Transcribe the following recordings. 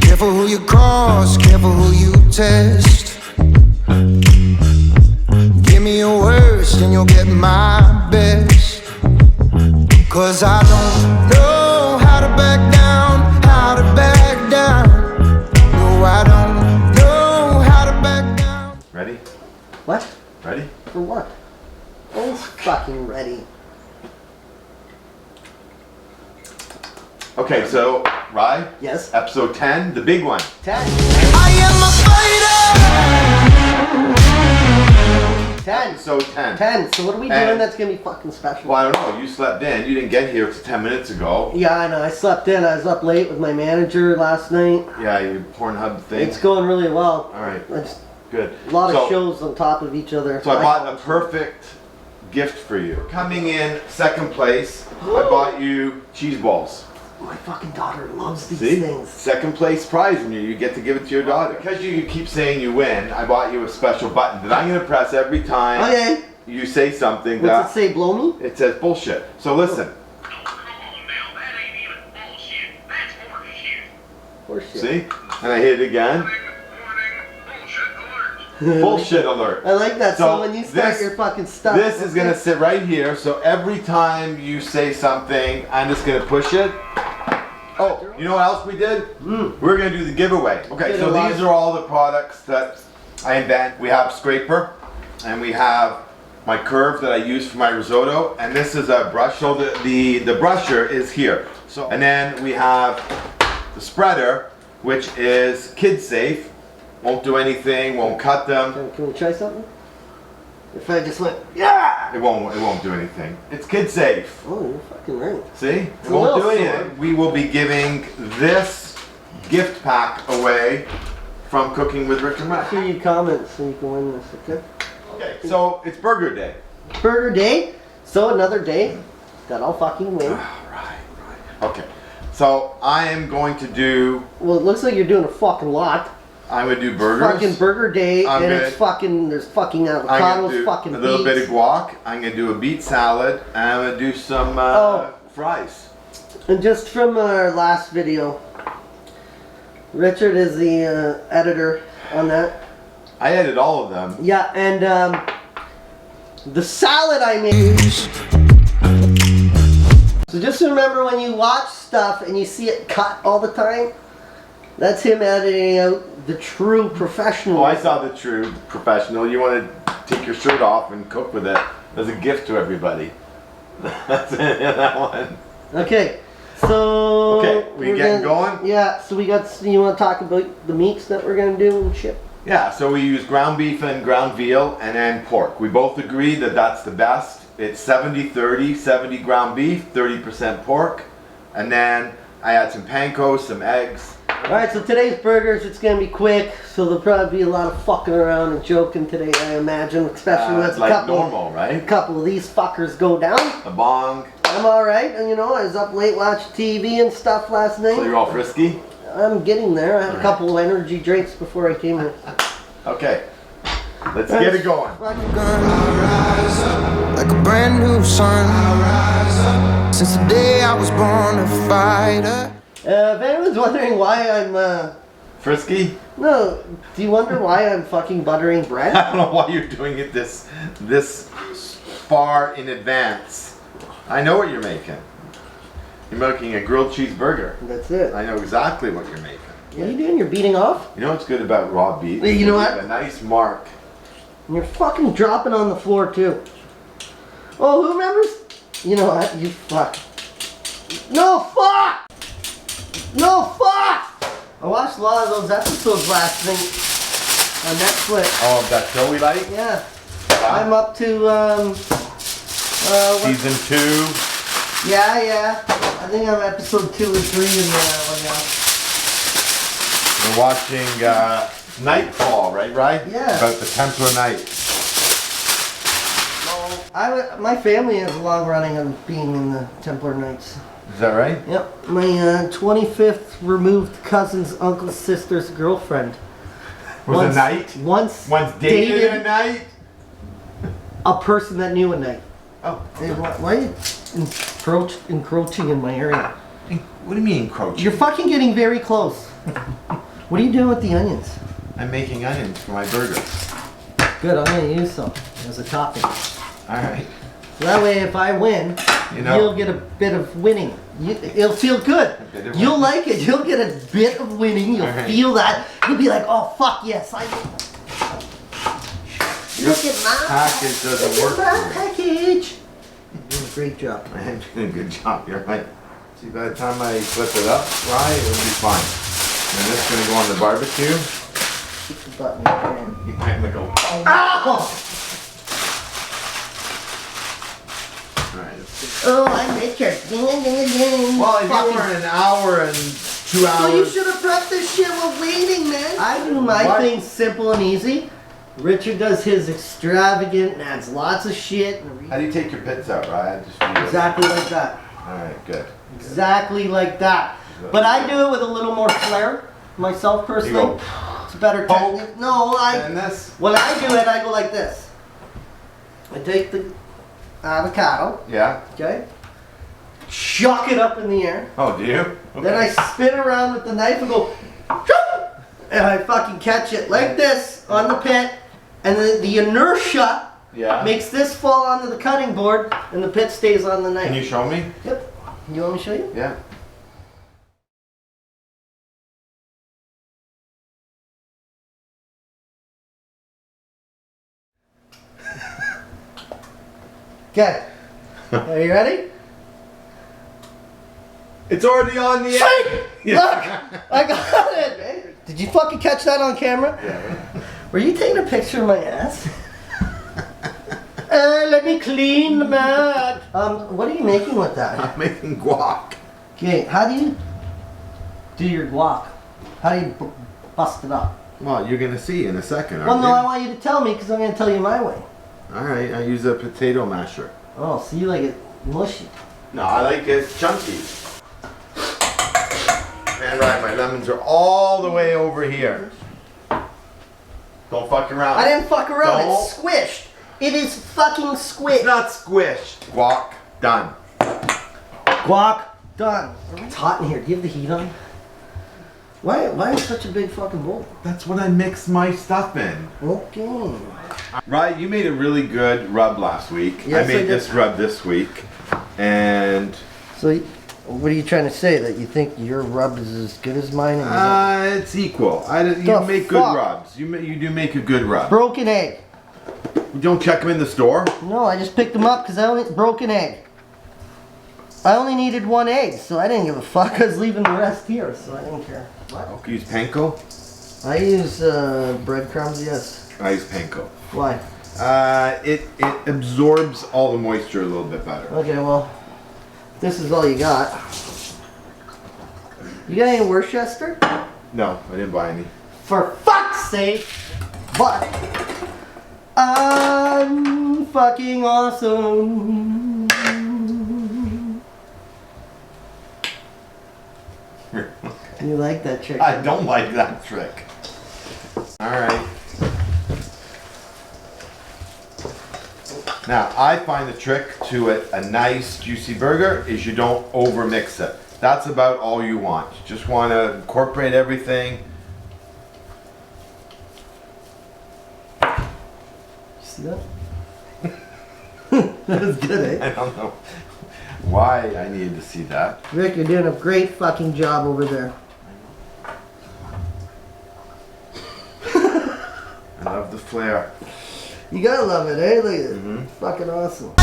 Careful who you cross, careful who you test. Give me your worst and you'll get my best. 'Cause I don't know how to back down, how to back down. No, I don't know how to back down. Ready? What? Ready? For what? Always fucking ready. Okay, so, Rye? Yes? Episode 10, the big one. 10. I am a fighter. 10. Episode 10. 10. So what are we doing And- that's gonna be fucking special? Well, I don't know. You slept in. You didn't get here till 10 minutes ago. Yeah, I know. I slept in. I was up late with my manager last night. Yeah, your Pornhub thing. It's going really well. All right, It's good. a lot of So- shows on top of each other. So I bought a perfect gift for you. Coming in second place, I bought you cheese balls. My fucking daughter loves these See? things. Second place prize from you. You get to give it to your daughter. Because you keep saying you win, I bought you a special button that I'm going to press every time Okay. you say something What's that it say? Blow me? it says bullshit. So listen. Oh, come on now, that ain't even bullshit. That's horseshit. Horseshit. See? And I hit it again. Warning, bullshit alert. Bullshit alert. I like that. So So when you start this- your fucking stuff, This is going to sit right here. So every time you say something, I'm just going to push it. Oh, you know what else we did? We're going to do the giveaway. Okay, Did so a lot. these are all the products that I invent. We have scraper, and we have my curve that I use for my risotto, and this is a brush. So the brusher is here. So and then we have the spreader, which is kid safe. Won't do anything. Won't cut them. Can we try something? If I just went, yeah! It won't do anything. It's kid safe. Oh, you're fucking right. See? It It's a won't do little anything. sore. We will be giving this gift pack away from Cooking with Rick and Make Matt. sure you comment so you can win this, okay? Okay, so it's burger day. Burger day. So another day that I'll fucking win. Right. Okay, so I am going to do, Well, it looks like you're doing a fucking lot. I'm going to do burgers. Fucking burger day, I'm and gonna- it's fucking, there's fucking I'm going avocados, to do fucking a little beets. bit of guac. I'm going to do a beet salad, and I'm going to do some Oh. fries. And just from our last video, Richard is the editor on that. I edit all of them. Yeah, and the salad I made. So just remember when you watch stuff and you see it cut all the time, that's him editing out the true professional. Oh, I saw the true professional. You want to take your shirt off and cook with it as a gift to everybody. That's it, that one. Okay, so Okay, we we're getting gonna- going? Yeah. So we got. You want to talk about the meats that we're gonna do and shit? Yeah, so we use ground beef and ground veal and then pork. We both agree that that's the best. It's 70-30, 70 ground beef, 30% pork. And then I add some panko, some eggs. All right. So today's burgers, it's gonna be quick. So there'll probably be a lot of fucking around and joking today, I imagine, especially when it's like a couple. normal, right? A couple of these fuckers go down. A bong. I'm all right, and you know, I was up late watching TV and stuff last night. So you're all frisky? I'm getting there. I had a couple of energy drinks before I came here. Okay, let's get it going. Fucking Like a brand new sun. Since the day I was born a fighter. if anyone's wondering why I'm, Frisky? no, do you wonder why I'm fucking buttering bread? I don't know why you're doing it this far in advance. I know what you're making. You're making a grilled cheeseburger. That's it. I know exactly what you're making. What are you doing? You're beating off? You know what's good about raw beef? Hey, you know what? A nice mark. And you're fucking dropping on the floor, too. Oh, who remembers? You know what? You fuck. No, fuck! No, fuck! I watched a lot of those episodes last night on Netflix. Oh, that show we like? Yeah. I'm up to, what- Season 2. Yeah. I think I'm episode 2 or 3 in one We're watching Nightfall, right? Yeah. About the Templar Knights. now. My family has a long running of being in the Templar Knights. Is that right? Yep. My 25th removed cousin's uncle's sister's girlfriend Was a night? Once Dated a night? a person that knew a night. Oh. Hey, why are you encroaching in my area? What do you mean encroaching? You're fucking getting very close. What are you doing with the onions? I'm making onions for my burger. Good, I'm gonna use some as a topping. Alright. So that way, if I win, You know- you'll get a bit of winning. It'll feel good. bit of You'll winning. like it. You'll get a bit of winning. You'll Alright. feel that. You'll be like, oh fuck yes, I win. Look at my package doesn't work Look at my for me. package. You're doing a great job. I am doing a good job, you're right. See, by the time I flip it up, right, it'll be fine. And this is gonna go on the barbecue. Keep the button again. I'm gonna go. Ow! Alright. Oh, I make your ding ding ding ding. Well, if Fucking- you were an hour and 2 hours. Well, you should have prepped this shit while waiting, man. I do my What? things simple and easy. Richard does his extravagant, adds lots of shit. How do you take your pits out, right? Just for you. Exactly like that. Alright, good. Exactly like that. But I do it with a little more flair, myself personally. You go, It's a better poke, technique. No, and this? when I do it, I go like this. I take the avocado, Yeah. okay, chuck it up in the air. Oh, do you? Then I spin around with the knife and go, "Chop!" and I fucking catch it like this on the pit, and the inertia Yeah. makes this fall onto the cutting board, and the pit stays on the knife. Can you show me? Yep. You want me to show you? Yeah. Okay. Are you ready? It's already on the Look! I got it! Did you fucking catch that on camera? Yeah. Were you taking a picture of my ass? Let me clean the mat. What are you making with that? I'm making guac. Okay, how do you do your guac? How do you bust it up? Well, you're gonna see in a second, Well, aren't no, you? I want you to tell me because I'm going to tell you my way. Alright, I use a potato masher. Oh, so you like it mushy. No, I like it chunky. Man, right, my lemons are all the way over here. Don't fuck around. I didn't fuck around. Don't. It's squished. It is fucking squished. It's not squished. Guac, done. Guac, done. It's hot in here. Do you have the heat on? Why is such a big fucking bowl? That's what I mix my stuff in. Okay. Right, you made a really good rub last week. Yes, I made I did. this rub this week. And So, what are you trying to say? That you think your rub is as good as mine? And it's equal. You The make good fuck? rubs. You do make a good rub. broken egg. You don't check them in the store? No, I just picked them up because I only broken egg. I only needed one egg, so I didn't give a fuck. I was leaving the rest here, so I didn't care. What? Okay, use panko? I use breadcrumbs. Yes. I use panko. Why? It absorbs all the moisture a little bit better. Okay, well, this is all you got. You got any Worcester? No, I didn't buy any. For fuck's sake! But I'm fucking awesome. You like that trick? I don't like that trick. Alright. Now, I find the trick to a nice juicy burger is you don't over mix it. That's about all you want. You just want to incorporate everything. See that? That was good, eh? I don't know why I needed to see that. Rick, you're doing a great fucking job over there. I love the flair. You gotta love it, eh? Look at it. Fucking awesome.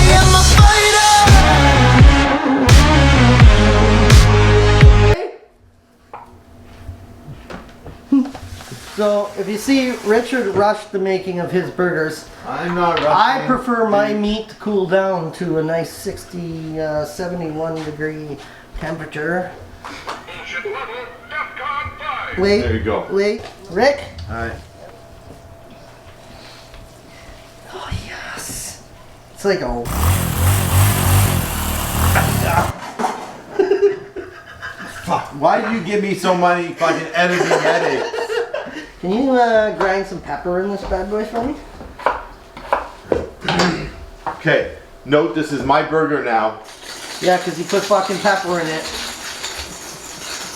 So, if you see Richard rushed the making of his burgers, I'm not rushing. I prefer my meat to cool down to a nice 71 degree temperature. Bullshit level, DEFCON 5. Wait, There you go. wait, Rick? Alright. Oh, yes. It's like a... Fuck, why do you give me so many fucking editing headaches? Can you grind some pepper in this bad boy for me? Okay, note this is my burger now. Yeah, because you put fucking pepper in it.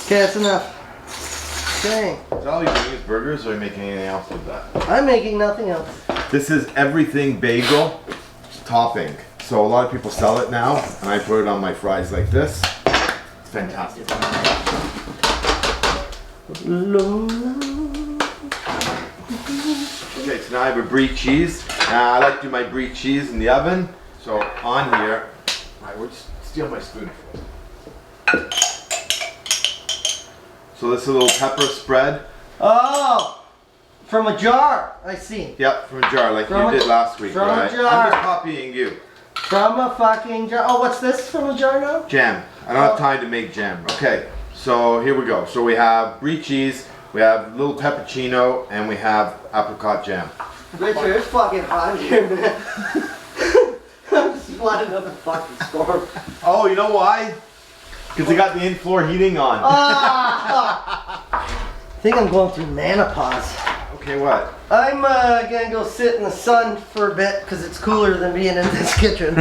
Okay, that's enough. Okay. Is that all you're doing is burgers, or are you making anything else with that? I'm making nothing else. This is everything bagel topping. So a lot of people sell it now, and I put it on my fries like this. It's fantastic. Okay, so now I have a brie cheese. I like to do my brie cheese in the oven. So on here, I would steal my spoon. So this is a little pepper spread. Oh! From a jar, I see. Yep, from a jar like From you a- did last week, from a right? jar. I'm just copying you. From a fucking jar. Oh, what's this from a jar now? Jam. I don't have time to make jam. Okay, so here we go. So we have brie cheese, we have little peppercino, and we have apricot jam. Richard, it's fucking hot here, man. I'm just flooding up a fucking storm. Oh, you know why? Because they got the in-floor heating on. I think I'm going through menopause. Okay, what? I'm gonna go sit in the sun for a bit because it's cooler than being in this kitchen.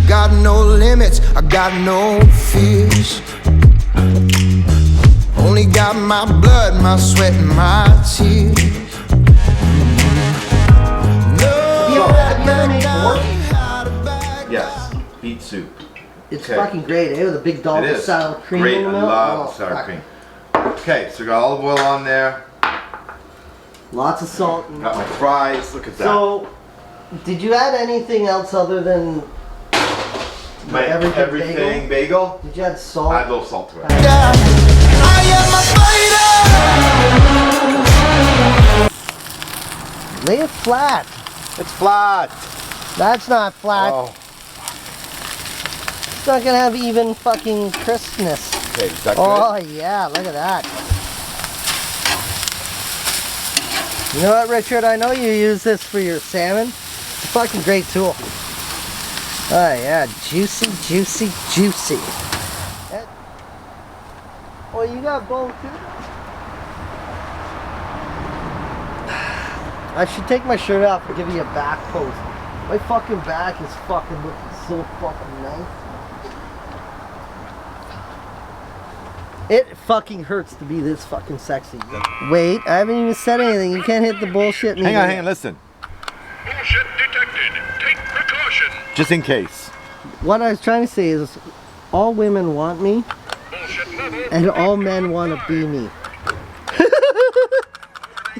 Got no limits, I got no fears. Only got my blood, my sweat, and my tears. No, Have you ever made pork? Yes, beet soup. It's Okay. fucking great, eh? With a big dollop It of is. sour cream Great, in the I middle. love Oh, sour fuck. cream. Okay, so got olive oil on there. Lots of salt. And... Got my fries, look at that. So, did you add anything else other than my everything bagel. Did you add salt? Add a little salt to it. I am a fighter. Lay it flat. It's flat. That's not flat. Oh, It's not gonna have even fucking crispness. okay, is that good? Oh yeah, look at that. You know what, Richard? I know you use this for your salmon. It's a fucking great tool. Oh yeah, juicy, juicy, juicy. Oh, you got bone too? I should take my shirt off and give you a back pose. My fucking back is fucking looking so fucking nice. It fucking hurts to be this fucking sexy. Wait, I haven't even said anything. You can't hit the bullshit. Hang on, listen. Bullshit detected. Take precaution. Just in case. What I was trying to say is, all women want me, Bullshit level. and all men want to be me.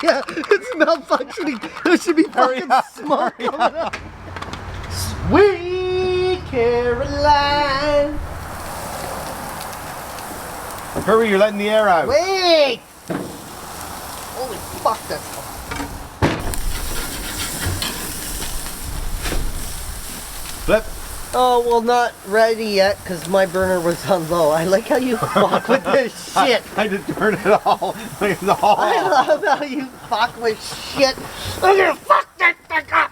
Yeah, it's malfunctioning. There should be fucking smoke coming up. Sweet Caroline. Hurry, you're letting the air out. Wait! Holy fuck, that's... Flip. Oh, well, not ready yet, because my burner was on low. I like how you fuck with this shit. I just turn it all. Like the whole. I love how you fuck with shit. I'm gonna fuck that thing up!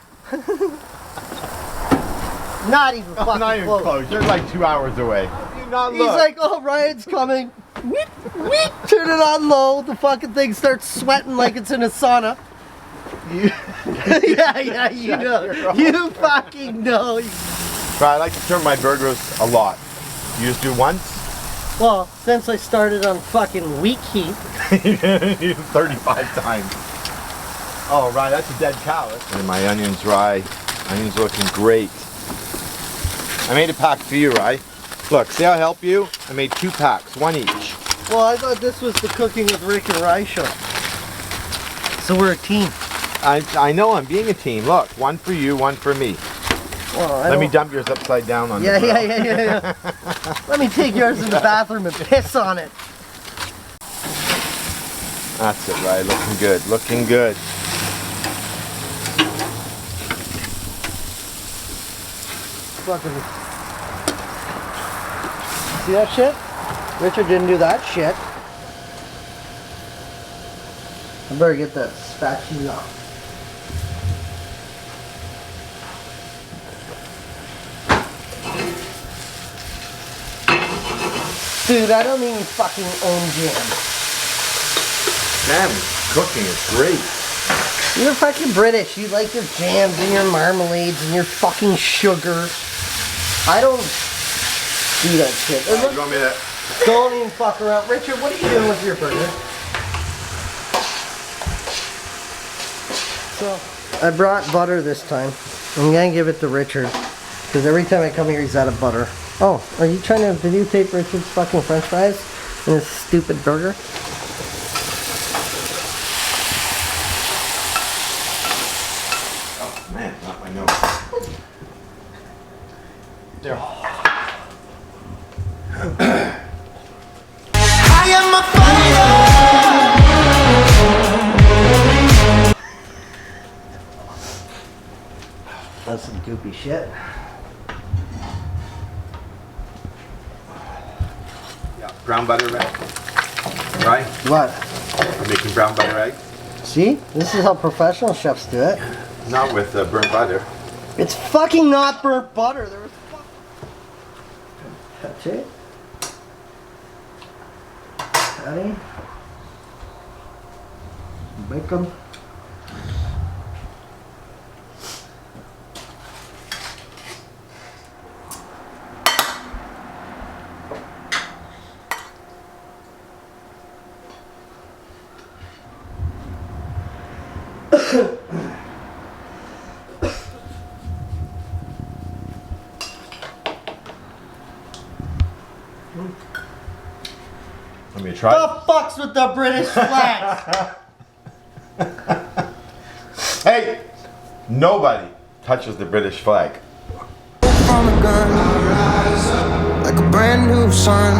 Not even fucking Not even close. You're like 2 hours away. Do not He's look. like, oh, Ryan's coming. Weep, weep. Turn it on low. The fucking thing starts sweating like it's in a sauna. yeah, you know. You fucking know. But I like to turn my burgers a lot. You just do once? Well, since I started on fucking weak heat. You 35 times. Oh, right, that's a dead cow. And my onions dry. Onions looking great. I made a pack for you, right? Look, see how I help you? I made 2 packs, 1 each. Well, I thought this was the Cooking with Rick and Rye show. So we're a team. I know I'm being a team. Look, 1 for you, 1 for me. Well, Let me dump yours upside down on Yeah, the grill. yeah. Let me take yours in the bathroom and piss on it. That's it, right? Looking good, looking good. Fucking. See that shit? Richard didn't do that shit. I better get that spatula. Dude, I don't even fucking own jam. Damn, cooking is great. You're fucking British. You like your jams and your marmalades and your fucking sugar. I don't do that shit. You want me to? Don't even fuck around. Richard, what are you doing with your burger? So, I brought butter this time. I'm gonna give it to Richard. Because every time I come here, he's out of butter. Oh, are you trying to videotape Richard's fucking french fries and his stupid burger? Oh man, not my nose. There. I am a fighter. That's some goopy shit. Yeah, brown butter egg. Right? What? I'm making brown butter egg. See? This is how professional chefs do it. Not with burnt butter. It's fucking not burnt butter. There was touch it. Patty. Bacon. Let me try. The fucks with the British flag? Hey, nobody touches the British flag. From a gun, like a brand new sun.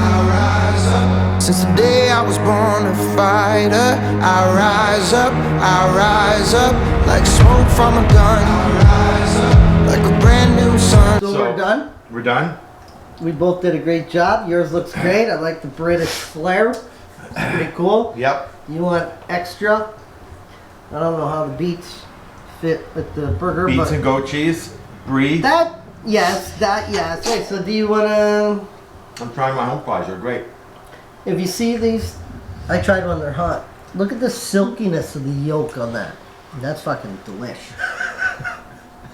Since the day I was born a fighter, I rise up, like smoke from a gun, like a brand new sun. So we're done. We're done? We both did a great job. Yours looks great. I like the British flair. It's pretty cool. Yep. You want extra? I don't know how the beets fit with the burger, Beets but and goat cheese, brie. that yes. Wait, so do you wanna? I'm trying my home fries, they're great. If you see these, I tried when they're hot. Look at the silkiness of the yolk on that. That's fucking delish.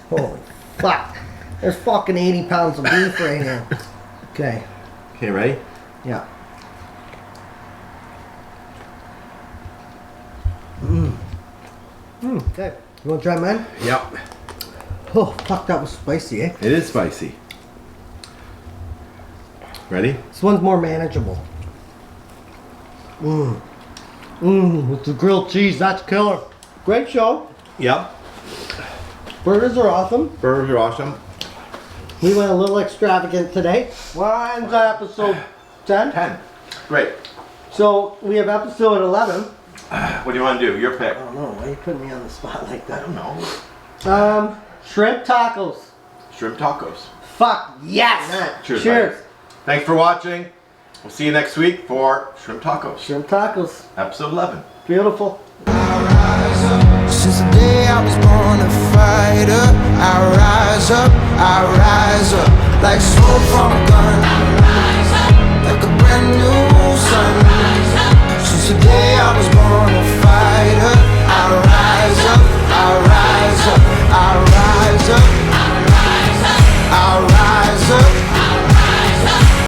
Holy fuck! There's fucking 80 pounds of beef right here. Okay. Okay, ready? Yeah. Okay. You want to try mine? Yep. Oh, fuck, that was spicy, eh? It is spicy. Ready? This one's more manageable. With the grilled cheese, that's killer. Great show. Yep. Burgers are awesome. Burgers are awesome. We went a little extravagant today. Well, ends episode 10. 10. Great. So we have episode 11. What do you want to do? Your pick. I don't know. Why are you putting me on the spot like I that? don't know. Shrimp tacos. Shrimp tacos. Fuck yes. Cheers, Cheers. buddy. Thanks for watching. We'll see you next week for Shrimp Tacos. Shrimp tacos. Episode 11. Beautiful. Since the day I was born a fighter, I rise up, like smoke from a gun.